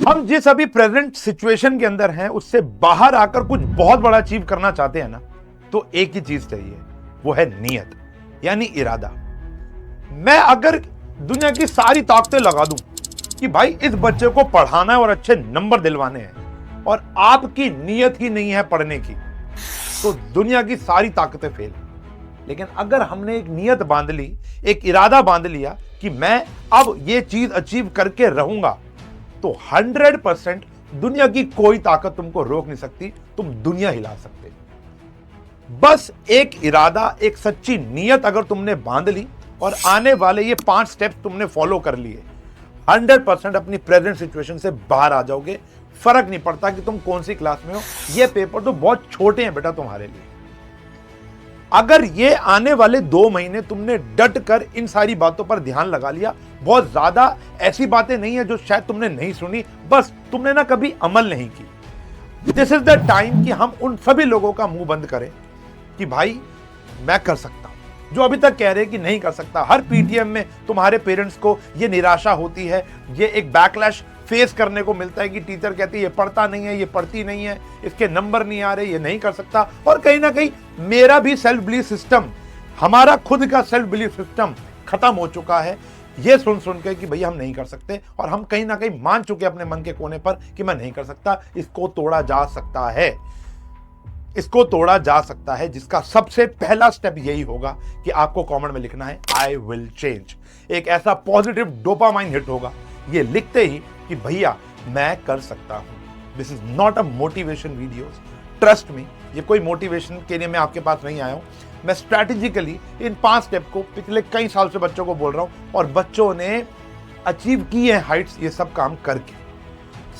हम जिस अभी प्रेजेंट सिचुएशन के अंदर हैं उससे बाहर आकर कुछ बहुत बड़ा अचीव करना चाहते हैं ना, तो एक ही चीज चाहिए, वो है नियत, यानी इरादा। मैं अगर दुनिया की सारी ताकतें लगा दूं कि भाई इस बच्चे को पढ़ाना है और अच्छे नंबर दिलवाने हैं, और आपकी नियत ही नहीं है पढ़ने की, तो दुनिया की सारी ताकतें फेल। लेकिन अगर हमने एक नियत बांध ली, एक इरादा बांध लिया कि मैं अब ये चीज अचीव करके रहूंगा, तो 100% दुनिया की कोई ताकत तुमको रोक नहीं सकती, तुम दुनिया हिला सकते। बस एक इरादा, एक सच्ची नियत अगर तुमने बांध ली और आने वाले ये 5 स्टेप्स तुमने फॉलो कर लिए, 100% अपनी प्रेजेंट सिचुएशन से बाहर आ जाओगे। फर्क नहीं पड़ता कि तुम कौन सी क्लास में हो, ये पेपर तो बहुत छोटे हैं बेटा तुम्हारे लिए। अगर ये आने वाले 2 महीने तुमने डट कर इन सारी बातों पर ध्यान लगा लिया, बहुत ज्यादा ऐसी बातें नहीं है जो शायद तुमने नहीं सुनी, बस तुमने ना कभी अमल नहीं की। दिस इज द टाइम कि हम उन सभी लोगों का मुंह बंद करें कि भाई मैं कर सकता हूं, जो अभी तक कह रहे हैं कि नहीं कर सकता। हर पीटीएम में तुम्हारे पेरेंट्स को ये निराशा होती है, ये एक बैकलैश फेस करने को मिलता है कि टीचर कहती है ये पढ़ता नहीं है, ये पढ़ती नहीं है, इसके नंबर नहीं आ रहे, ये नहीं कर सकता। और कहीं ना कहीं मेरा भी सेल्फ बिलीफ सिस्टम, हमारा खुद का सेल्फ बिलीफ सिस्टम खत्म हो चुका है ये सुन सुन के कि भैया हम नहीं कर सकते, और हम कहीं ना कहीं मान चुके अपने मन के कोने पर कि मैं नहीं कर सकता। इसको तोड़ा जा सकता है, इसको तोड़ा जा सकता है, जिसका सबसे पहला स्टेप यही होगा कि आपको कमेंट में लिखना है आई विल चेंज। एक ऐसा पॉजिटिव डोपामाइन हिट होगा ये लिखते ही कि भैया मैं कर सकता हूं। This is not a motivation videos, trust me, ये कोई मोटिवेशन के लिए मैं आपके पास नहीं आया हूं। मैं स्ट्रैटेजिकली इन 5 स्टेप को पिछले कई साल से बच्चों को बोल रहा हूं, और बच्चों ने अचीव की है हाइट्स ये सब काम करके।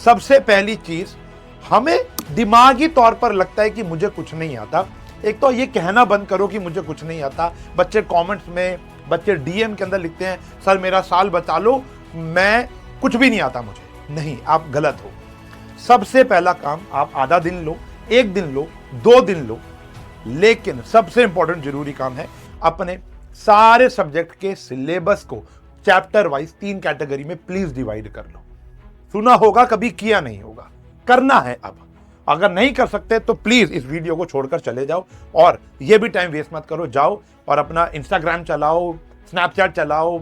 सबसे पहली चीज, हमें दिमागी तौर पर लगता है कि मुझे कुछ नहीं आता। एक तो ये कहना बंद करो कि मुझे कुछ नहीं आता। बच्चे कमेंट्स में, बच्चे डीएम के अंदर लिखते हैं सर मेरा साल बचा लो, मैं कुछ भी नहीं आता मुझे। नहीं, आप गलत हो। सबसे पहला काम, आप आधा दिन लो, 1 दिन लो, 2 दिन लो, लेकिन सबसे इंपॉर्टेंट जरूरी काम है अपने सारे सब्जेक्ट के सिलेबस को चैप्टर वाइज 3 कैटेगरी में प्लीज डिवाइड कर लो। सुना होगा, कभी किया नहीं होगा, करना है अब। अगर नहीं कर सकते तो प्लीज इस वीडियो को छोड़कर चले जाओ, और ये भी टाइम वेस्ट मत करो। जाओ और अपना इंस्टाग्राम चलाओ, स्नैपचैट चलाओ,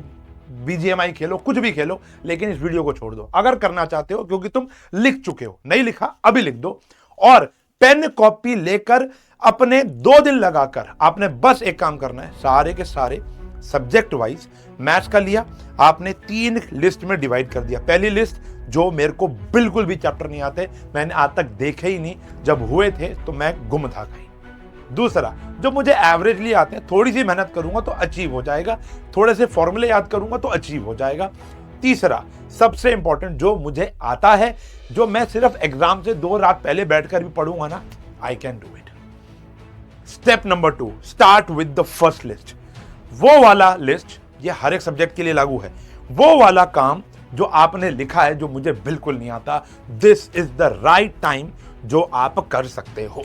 BGMI खेलो, कुछ भी खेलो, लेकिन इस वीडियो को छोड़ दो अगर करना चाहते हो, क्योंकि तुम लिख चुके हो। नहीं लिखा, अभी लिख दो, और पेन कॉपी लेकर अपने 2 दिन लगाकर आपने बस एक काम करना है। सारे के सारे सब्जेक्ट वाइज मैथ्स का लिया, आपने 3 लिस्ट में डिवाइड कर दिया। पहली लिस्ट, जो मेरे को बिल्कुल भी चैप्टर नहीं आते, मैंने आज तक देखे ही नहीं, जब हुए थे तो मैं गुम था कहीं। दूसरा, जो मुझे एवरेजली आते हैं, थोड़ी सी मेहनत करूंगा तो अचीव हो जाएगा, थोड़े से फॉर्मूले याद करूंगा तो अचीव हो जाएगा। तीसरा, सबसे इंपॉर्टेंट, जो मुझे आता है, जो मैं सिर्फ एग्जाम से 2 रात पहले बैठकर भी पढ़ूंगा ना, I can do it. Step number 2, start with the first list. वो वाला लिस्ट, ये हर एक सब्जेक्ट के लिए लागू है, वो वाला काम जो आपने लिखा है जो मुझे बिल्कुल नहीं आता, this is the right time जो आप कर सकते हो।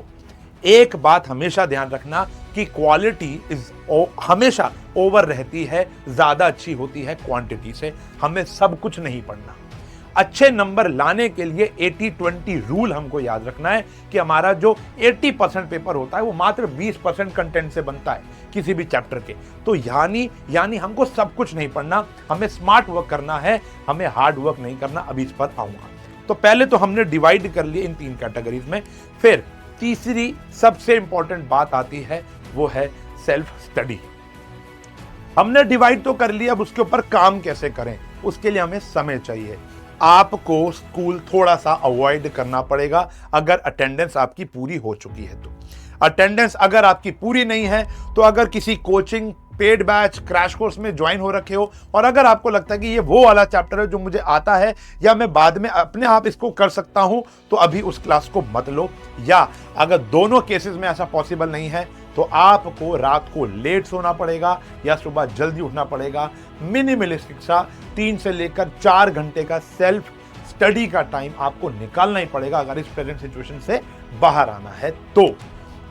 एक बात हमेशा ध्यान रखना कि क्वालिटी इज हमेशा ओवर रहती है, ज्यादा अच्छी होती है क्वांटिटी से। हमें सब कुछ नहीं पढ़ना। अच्छे नंबर लाने के लिए 80-20 रूल हमको याद रखना है कि हमारा जो 80% पेपर होता है वो मात्र 20% कंटेंट से बनता है किसी भी चैप्टर के। तो यानी हमको सब कुछ नहीं पढ़ना, हमें स्मार्ट वर्क करना है, हमें हार्ड वर्क नहीं करना। अभी इस पर आऊंगा। तो पहले तो हमने डिवाइड कर लिए इन 3 कैटेगरीज में। फिर तीसरी सबसे इंपॉर्टेंट बात आती है, वो है सेल्फ स्टडी। हमने डिवाइड तो कर लिया, अब उसके ऊपर काम कैसे करें, उसके लिए हमें समय चाहिए। आपको स्कूल थोड़ा सा अवॉइड करना पड़ेगा अगर अटेंडेंस आपकी पूरी हो चुकी है तो। अटेंडेंस अगर आपकी पूरी नहीं है तो अगर किसी coaching, paid batch, crash course में ज्वाइन हो रखे हो, और अगर आपको लगता है कि ये वो वाला चैप्टर है जो मुझे आता है या मैं बाद में अपने आप इसको कर सकता हूं, तो अभी उस क्लास को मत लो। या अगर दोनों केसेस में ऐसा पॉसिबल नहीं है तो आपको रात को लेट सोना पड़ेगा या सुबह जल्दी उठना पड़ेगा। मिनिमलिस्टिक सा 3 से लेकर 4 घंटे का सेल्फ स्टडी का टाइम आपको निकालना ही पड़ेगा अगर इस प्रेजेंट सिचुएशन से बाहर आना है तो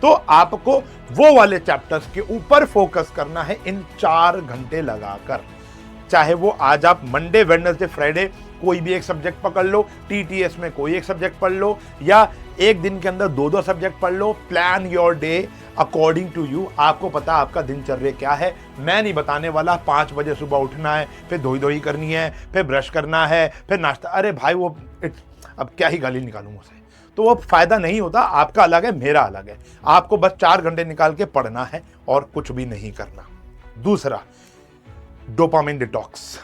आपको वो वाले चैप्टर्स के ऊपर फोकस करना है इन 4 घंटे लगाकर। चाहे वो आज आप मंडे वेडनेसडे फ्राइडे कोई भी एक सब्जेक्ट पकड़ लो, टीटीएस में कोई एक सब्जेक्ट पढ़ लो, या एक दिन के अंदर 2-2 सब्जेक्ट पढ़ लो। Plan your day according to you. आपको पता आपका दिनचर्या क्या है। मैं नहीं बताने वाला 5 बजे सुबह उठना है, फिर धोई करनी है, फिर ब्रश करना है, फिर नाश्ता। अरे भाई वो अब क्या ही गाली निकालूं उसे, तो वो फायदा नहीं होता। आपका अलग है, मेरा अलग है। आपको बस 4 घंटे निकाल के पढ़ना है और कुछ भी नहीं करना। दूसरा, डोपामिन डिटॉक्स।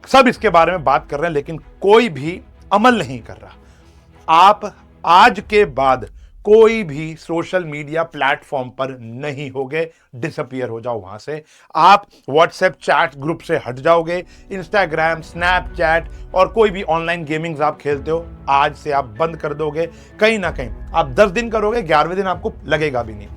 सब इसके बारे में बात कर रहे हैं, लेकिन कोई भी अमल नहीं कर रहा। आप आज के बाद कोई भी सोशल मीडिया प्लेटफॉर्म पर नहीं होगे, डिसअपियर हो जाओ वहां से। आप व्हाट्सएप चैट ग्रुप से हट जाओगे। इंस्टाग्राम, स्नैपचैट और कोई भी ऑनलाइन गेमिंग्स आप खेलते हो, आज से आप बंद कर दोगे। कहीं ना कहीं आप 10 दिन करोगे, 11वें दिन आपको लगेगा भी नहीं।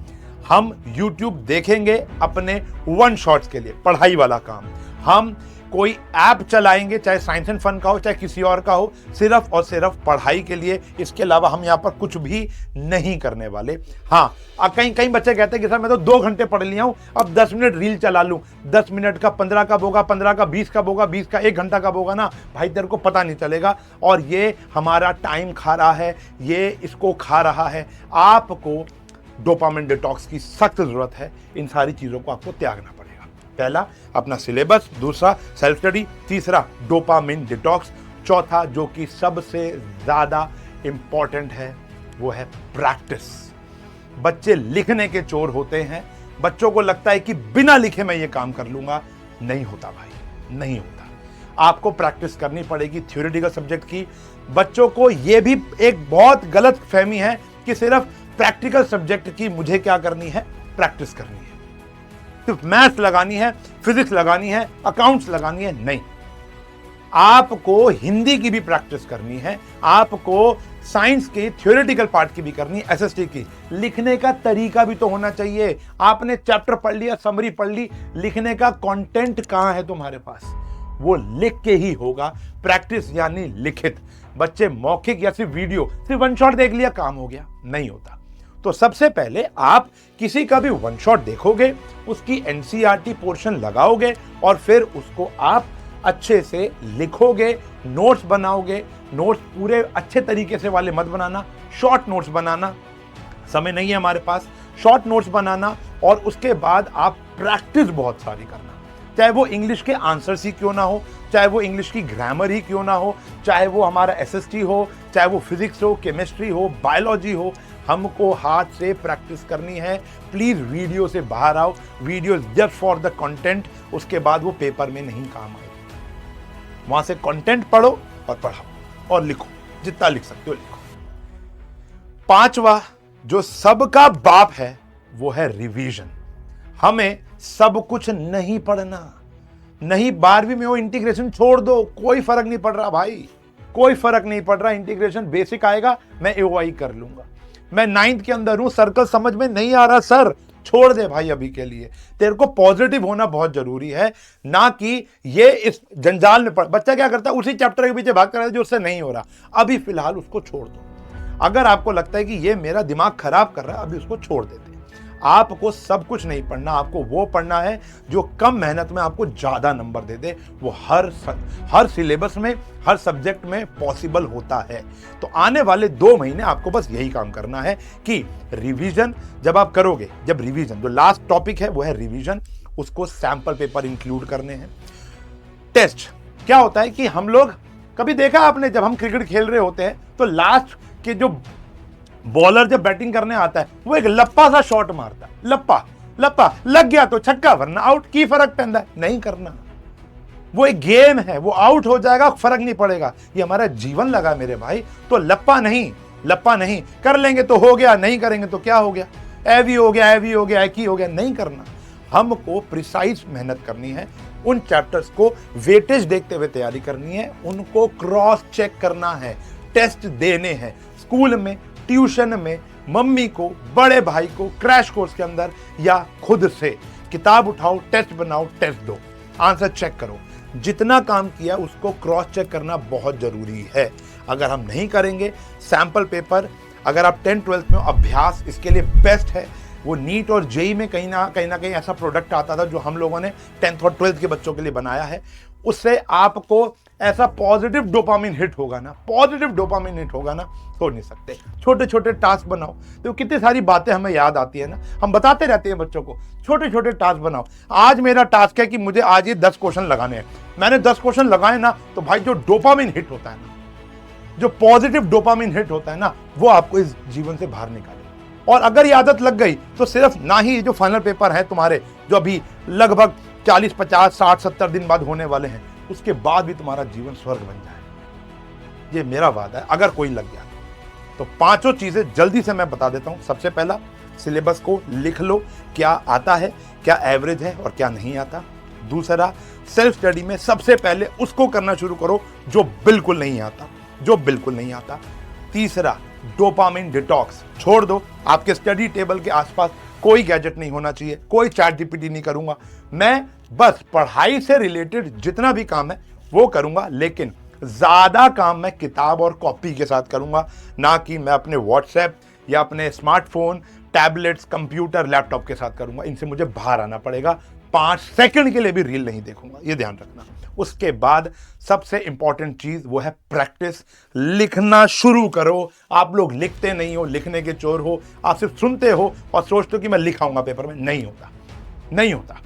हम YouTube देखेंगे अपने 1 शॉट्स के लिए, पढ़ाई वाला काम। हम कोई ऐप चलाएंगे, चाहे साइंस एंड फन का हो, चाहे किसी और का हो, सिर्फ और सिर्फ पढ़ाई के लिए। इसके अलावा हम यहाँ पर कुछ भी नहीं करने वाले। हाँ, कहीं बच्चे कहते हैं कि सर मैं तो 2 घंटे पढ़ लिया हूँ, अब 10 मिनट रील चला लूँ। 10 मिनट का 15 कब होगा, 15 का 20 कब होगा, 20 का 1 घंटा कब होगा ना भाई, तेरे को पता नहीं चलेगा। और ये हमारा टाइम खा रहा है, ये इसको खा रहा है। आपको डोपामिन डिटॉक्स की सख्त जरूरत है। इन सारी चीजों को आपको त्यागना पड़ेगा। पहला, अपना सिलेबस। दूसरा, सेल्फ स्टडी। तीसरा, डोपामिन डिटॉक्स। चौथा, जो कि सबसे ज्यादा इंपॉर्टेंट है, वो है प्रैक्टिस। बच्चे लिखने के चोर होते हैं। बच्चों को लगता है कि बिना लिखे मैं ये काम कर लूंगा। नहीं होता भाई, नहीं होता। आपको प्रैक्टिस करनी पड़ेगी थ्योरेटिकल सब्जेक्ट की। बच्चों को यह भी एक बहुत गलत फहमी है कि सिर्फ प्रैक्टिकल सब्जेक्ट की मुझे क्या करनी है, प्रैक्टिस करनी है। सिर्फ मैथ्स लगानी है, फिजिक्स लगानी है, अकाउंट्स लगानी है, नहीं। आपको हिंदी की भी प्रैक्टिस करनी है, आपको साइंस के थ्योरेटिकल पार्ट की भी करनी है, एसएसटी की। लिखने का तरीका भी तो होना चाहिए। आपने चैप्टर पढ़ लिया, समरी पढ़ ली, लिखने का कंटेंट कहां है तुम्हारे पास? वो लिख के ही होगा। प्रैक्टिस यानी लिखित। बच्चे मौखिक या सिर्फ वीडियो, सिर्फ 1 शॉट देख लिया काम हो गया, नहीं होता। तो सबसे पहले आप किसी का भी 1 शॉट देखोगे, उसकी एनसीईआरटी पोर्शन लगाओगे और फिर उसको आप अच्छे से लिखोगे, नोट्स बनाओगे। नोट्स पूरे अच्छे तरीके से वाले मत बनाना, शॉर्ट नोट्स बनाना। समय नहीं है हमारे पास, शॉर्ट नोट्स बनाना। और उसके बाद आप प्रैक्टिस बहुत सारी करना, चाहे वो इंग्लिश के आंसर्स ही क्यों ना हो, चाहे वो इंग्लिश की ग्रामर ही क्यों ना हो, चाहे वो हमारा एसएसटी हो, चाहे वो फिजिक्स हो, केमिस्ट्री हो, बायोलॉजी हो। हमको हाथ से प्रैक्टिस करनी है। प्लीज वीडियो से बाहर आओ। Video just for the content, उसके बाद वो पेपर में नहीं काम आएगी। वहां से कंटेंट पढ़ो और पढ़ाओ और लिखो, जितना लिख सकते हो लिखो। 5वां, जो सबका बाप है, वो है रिवीजन। हमें सब कुछ नहीं पढ़ना। नहीं, 12वीं में वो इंटीग्रेशन छोड़ दो, कोई फर्क नहीं पड़ रहा भाई, कोई फर्क नहीं पड़ रहा। इंटीग्रेशन बेसिक आएगा, मैं एओआई कर लूंगा। मैं 9th के अंदर हूं, सर्कल समझ में नहीं आ रहा सर, छोड़ दे भाई अभी के लिए। तेरे को पॉजिटिव होना बहुत जरूरी है, ना कि ये इस जंजाल में पड़। बच्चा क्या करता है, उसी चैप्टर के पीछे भाग कर रहा है जो उससे नहीं हो रहा। अभी फिलहाल उसको छोड़ दो। अगर आपको लगता है कि ये मेरा दिमाग खराब कर रहा है, अभी उसको छोड़ देते हैं। आपको सब कुछ नहीं पढ़ना, आपको वो पढ़ना है जो कम मेहनत में आपको ज्यादा नंबर दे दे। वो हर सिलेबस में, हर सब्जेक्ट में पॉसिबल होता है। तो आने वाले 2 महीने आपको बस यही काम करना है कि रिवीजन जब आप करोगे, जब रिवीजन, जो लास्ट टॉपिक है वो है रिवीजन, उसको सैंपल पेपर इंक्लूड करने हैं। टेस्ट क्या होता है कि हम लोग, कभी देखा आपने, जब हम क्रिकेट खेल रहे होते हैं तो लास्ट के जो बॉलर जब बैटिंग करने आता है, वो एक लप्पा सा शॉट मारता है। लप्पा लग गया तो छक्का, वरना आउट। की फर्क पैंदा है, नहीं करना। वो एक गेम है, वो आउट हो जाएगा, फर्क नहीं पड़ेगा। ये हमारा जीवन लगा मेरे भाई, तो लप्पा नहीं। कर लेंगे तो हो गया, नहीं करेंगे तो क्या हो गया, एवी हो गया, एकी हो गया। नहीं करना। हमको प्रिसाइज मेहनत करनी है। उन चैप्टर्स को वेटेज देखते हुए तैयारी करनी है, उनको क्रॉस चेक करना है, टेस्ट देने हैं। स्कूल में, ट्यूशन में, मम्मी को, बड़े भाई को, क्रैश कोर्स के अंदर, या खुद से किताब उठाओ, टेस्ट बनाओ, टेस्ट दो, आंसर चेक करो। जितना काम किया उसको क्रॉस चेक करना बहुत जरूरी है। अगर हम नहीं करेंगे, सैंपल पेपर, अगर आप 10th-12th में, अभ्यास इसके लिए बेस्ट है। वो नीट और जेई में कहीं ना कहीं ऐसा प्रोडक्ट आता था जो हम लोगों ने 10th और 12th के बच्चों के लिए बनाया है। उससे आपको ऐसा पॉजिटिव डोपामिन हिट होगा ना, पॉजिटिव डोपामिन हिट होगा ना, छोड़ नहीं सकते। छोटे छोटे टास्क बनाओ, तो कितनी सारी बातें हमें याद आती है ना, हम बताते रहते हैं बच्चों को, छोटे छोटे टास्क बनाओ। आज मेरा टास्क है कि मुझे आज ये 10 क्वेश्चन लगाने हैं। मैंने 10 क्वेश्चन लगाए ना, तो भाई जो डोपामिन हिट होता है ना, जो पॉजिटिव डोपामिन हिट होता है ना, वो आपको इस जीवन से बाहर निकालेगा। और अगर ये आदत लग गई तो सिर्फ ना ही जो फाइनल पेपर है तुम्हारे, जो अभी लगभग 40, 50, 60, 70 दिन बाद होने वाले हैं, उसके बाद भी तुम्हारा जीवन स्वर्ग बन जाए। ये मेरा वादा है, अगर कोई लग गया तो। पांचों चीजें जल्दी से मैं बता देता हूं। सबसे पहला, सिलेबस को लिख लो, क्या आता है, क्या एवरेज है और क्या नहीं आता। दूसरा, सेल्फ स्टडी में सबसे पहले उसको करना शुरू करो जो बिल्कुल नहीं आता, जो बिल्कुल नहीं आता। तीसरा, डोपामिन डिटॉक्स छोड़ दो। आपके स्टडी टेबल के आसपास कोई गैजेट नहीं होना चाहिए, कोई चैट जीपीटी नहीं करूंगा मैं, बस पढ़ाई से रिलेटेड जितना भी काम है वो करूंगा, लेकिन ज्यादा काम मैं किताब और कॉपी के साथ करूंगा, ना कि मैं अपने व्हाट्सएप या अपने स्मार्टफोन, टैबलेट्स, कंप्यूटर, लैपटॉप के साथ करूंगा। इनसे मुझे बाहर आना पड़ेगा। 5 सेकंड के लिए भी रील नहीं देखूंगा, ये ध्यान रखना। उसके बाद सबसे इंपॉर्टेंट चीज वो है प्रैक्टिस। लिखना शुरू करो। आप लोग लिखते नहीं हो, लिखने के चोर हो, आप सिर्फ सुनते हो और सोचते हो कि मैं लिखाऊंगा पेपर में। नहीं होता, नहीं होता,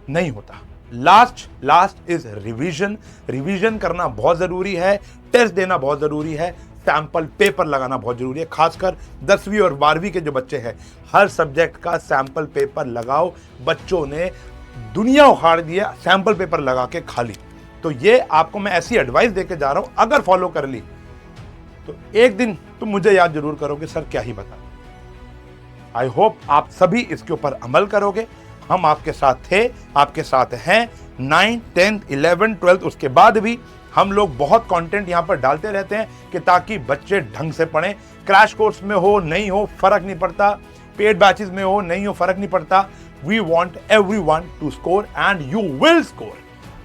नहीं होता। Last is revision. रिवीजन करना बहुत जरूरी है, टेस्ट देना बहुत जरूरी है, सैंपल पेपर लगाना बहुत जरूरी है। खासकर 10वीं और 12वीं के जो बच्चे हैं, हर सब्जेक्ट का सैंपल पेपर लगाओ। बच्चों ने दुनिया उखाड़ दिया सैंपल पेपर लगा के खाली। तो ये आपको मैं ऐसी एडवाइस देके जा रहा हूं, अगर फॉलो कर ली तो एक दिन तुम मुझे याद जरूर करोगे, सर क्या ही बता। आई होप आप सभी इसके ऊपर अमल करोगे। हम आपके साथ थे, आपके साथ हैं। 9, 10, 11, 12 उसके बाद भी हम लोग बहुत कंटेंट यहां पर डालते रहते हैं कि ताकि बच्चे ढंग से पढ़ें। क्रैश कोर्स में हो नहीं हो फर्क नहीं पड़ता, पेड बैचेस में हो नहीं हो फर्क नहीं पड़ता। We want everyone to score and you will score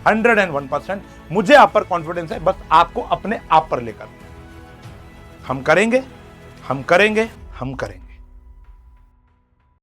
101%। मुझे आप पर कॉन्फिडेंस है, बस आपको अपने आप पर लेकर। हम करेंगे, हम करेंगे, हम करेंगे।